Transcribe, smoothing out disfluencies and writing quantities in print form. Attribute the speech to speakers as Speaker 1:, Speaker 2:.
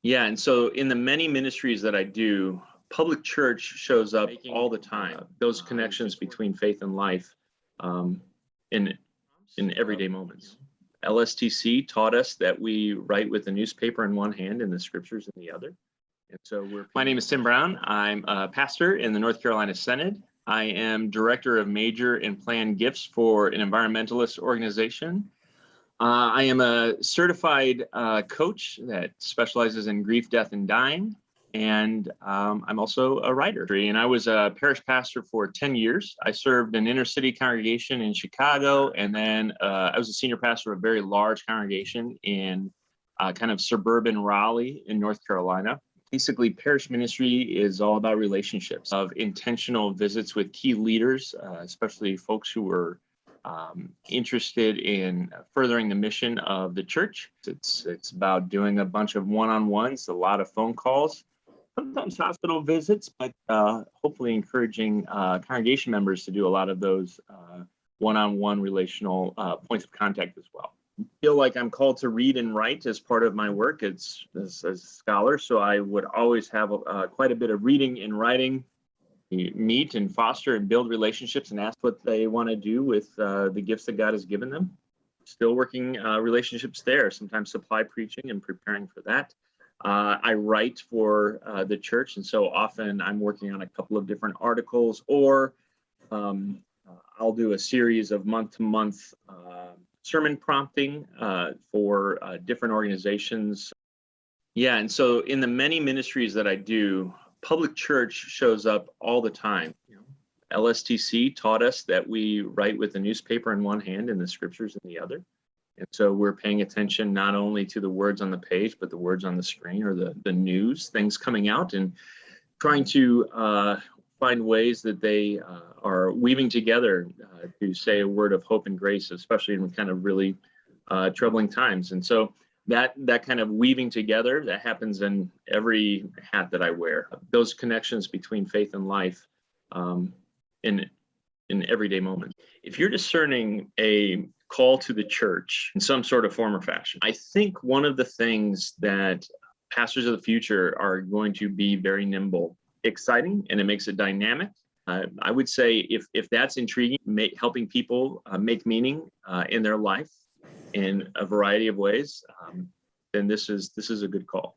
Speaker 1: Yeah, and so in the many ministries that I do, public church shows up all the time. Those connections between faith and life um, in everyday moments. LSTC taught us that we write with the newspaper in one hand and the scriptures in the other. And so my name is Tim Brown. I'm a pastor in the North Carolina Synod. I am director of major and planned gifts for an environmentalist organization. I am a certified coach that specializes in grief, death, and dying. And I'm also a writer. And I was a parish pastor for 10 years. I served an inner city congregation in Chicago. And then I was a senior pastor of a very large congregation in kind of suburban Raleigh in North Carolina. Basically, parish ministry is all about relationships, of intentional visits with key leaders, especially folks who were interested in furthering the mission of the church. It's about doing a bunch of one-on-ones, a lot of phone calls, sometimes hospital visits, but hopefully encouraging congregation members to do a lot of those one-on-one relational points of contact as well. I feel like I'm called to read and write as part of my work as a scholar, so I would always have quite a bit of reading and writing. Meet and foster and build relationships and ask what they want to do with the gifts that God has given them. Still working relationships there, sometimes supply preaching and preparing for that. I write for the church, and so often I'm working on a couple of different articles, or I'll do a series of month-to-month sermon prompting for different organizations. Yeah, and so in the many ministries that I do, public church shows up all the time. LSTC taught us that we write with the newspaper in one hand and the scriptures in the other. And so we're paying attention not only to the words on the page, but the words on the screen, or the news, things coming out, and trying to find ways that they are weaving together to say a word of hope and grace, especially in kind of really troubling times. And so that kind of weaving together, that happens in every hat that I wear. Those connections between faith and life in everyday moments. If you're discerning a call to the church in some sort of form or fashion, I think one of the things that pastors of the future are going to be very nimble, exciting, and it makes it dynamic. I would say if that's intriguing, helping people make meaning in their life in a variety of ways, then this is a good call.